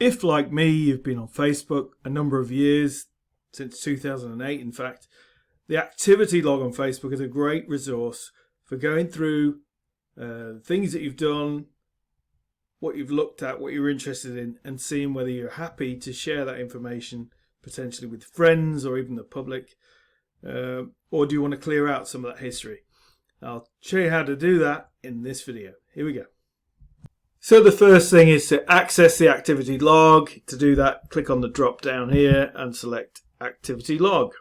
If, like me, you've been on Facebook a number of years, since 2008 in fact, the activity log on Facebook is a great resource for going through things that you've done, what you've looked at, what you're interested in, and seeing whether you're happy to share that information potentially with friends or even the public, or do you want to clear out some of that history? I'll show you how to do that in this video. Here we go. So the first thing is to access the activity log. To do that, click on the drop down here and select activity log.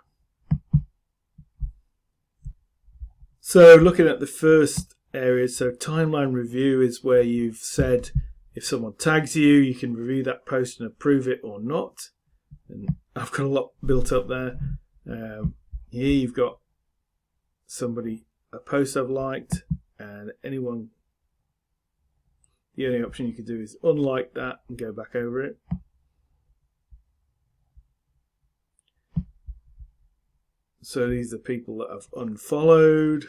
So looking at the first area, so timeline review is where you've said if someone tags you, you can review that post and approve it or not. And I've got a lot built up there. Here you've got a post I've liked, and the only option you can do is unlike that and go back over it. So these are people that I've unfollowed,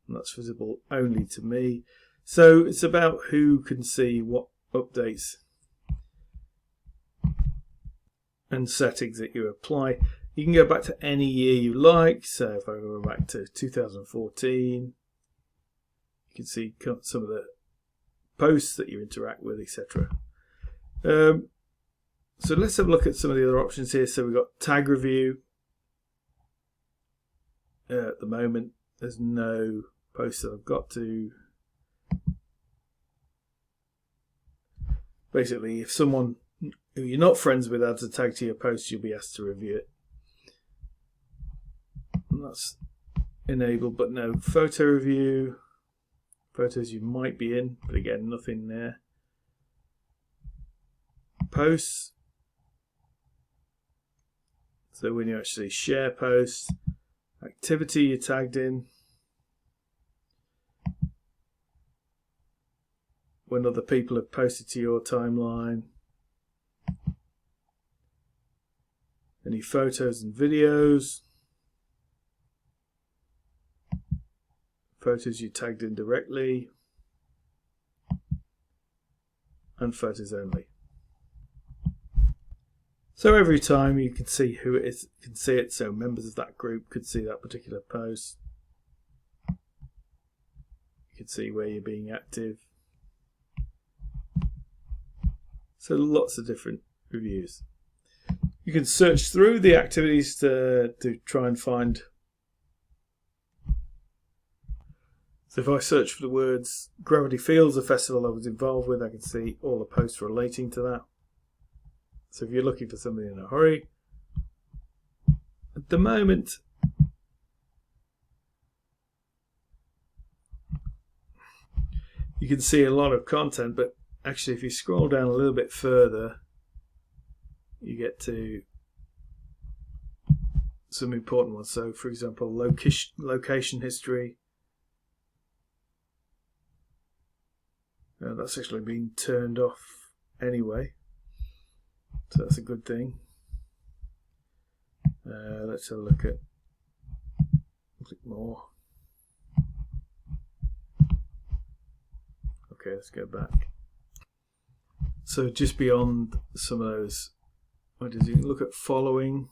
and that's visible only to me. So it's about who can see what updates and settings that you apply. You can go back to any year you like. So if I go back to 2014, you can see some of the posts that you interact with, etc. So let's have a look at some of the other options here. So we've got tag review. At the moment, there's no post that I've got to. Basically, if someone who you're not friends with adds a tag to your post, you'll be asked to review it. And that's enabled, but no photo review. Photos you might be in, but again, nothing there. Posts. So when you actually share posts, activity you're tagged in, when other people have posted to your timeline, any photos and videos, photos you tagged in directly, and photos only. So every time you can see who it is, you can see it. So members of that group could see that particular post. You can see where you're being active. So lots of different reviews. You can search through the activities to try and find. So if I search for the words Gravity Fields, a festival I was involved with, I can see all the posts relating to that. So if you're looking for something in a hurry, at the moment, you can see a lot of content, but actually if you scroll down a little bit further, you get to some important ones. So for example, location history. That's actually been turned off anyway, so that's a good thing. Let's have a look at more. Okay, let's go back. So just beyond some of those, you can look at following,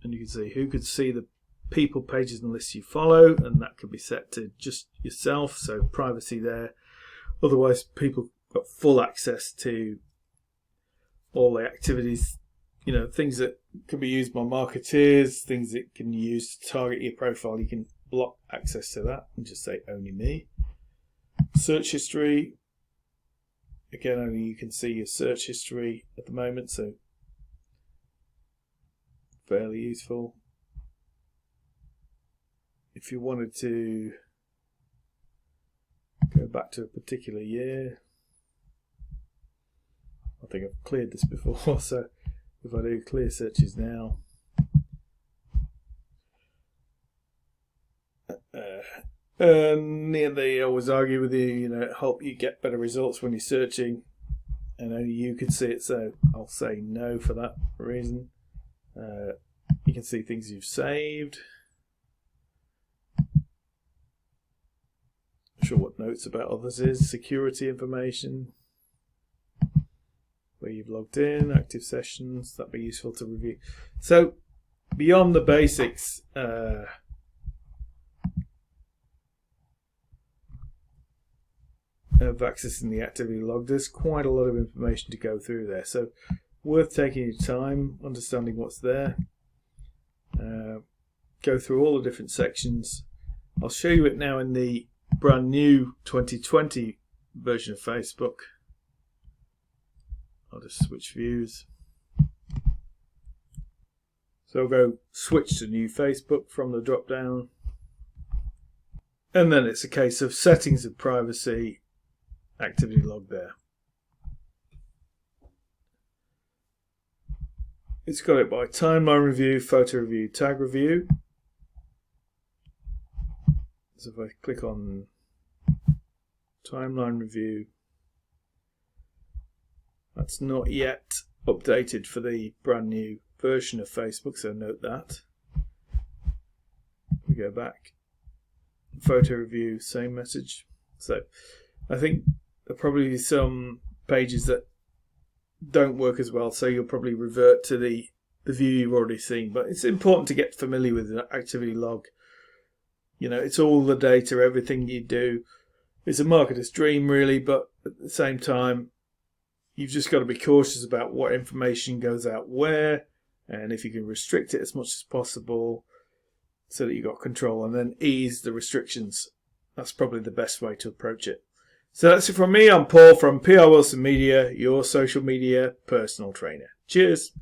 and you can see who could see the people, pages and lists you follow, and that could be set to just yourself, so privacy there. Otherwise people got full access to all the activities, things that can be used by marketeers, things that can use to target your profile. You can block access to that and just say only me. Search history, again, only you can see your search history at the moment, so fairly useful. If you wanted to go back to a particular year, I think I've cleared this before, so if I do clear searches now, and they always argue with you, help you get better results when you're searching, and only you can see it, so I'll say no for that reason. You can see things you've saved. Not sure what notes about others is. Security information, where you've logged in, active sessions, that'd be useful to review. So beyond the basics, of accessing the activity log, there's quite a lot of information to go through there, so worth taking your time understanding what's there. Go through all the different sections. I'll show you it now in the brand new 2020 version of Facebook. I'll just switch views. So I'll go switch to new Facebook from the drop down, and then it's a case of settings of privacy, activity log there. It's got it by timeline review, photo review, tag review. So if I click on timeline review, that's not yet updated for the brand new version of Facebook, so note that. We go back, photo review, same message. So I think there are probably some pages that don't work as well, so you'll probably revert to the view you've already seen. But it's important to get familiar with the activity log. You know, it's all the data, everything you do. It's a marketer's dream, really, but at the same time, you've just got to be cautious about what information goes out where, and if you can restrict it as much as possible so that you've got control, and then ease the restrictions. That's probably the best way to approach it. So that's it from me. I'm Paul from PR Wilson Media, your social media personal trainer. Cheers.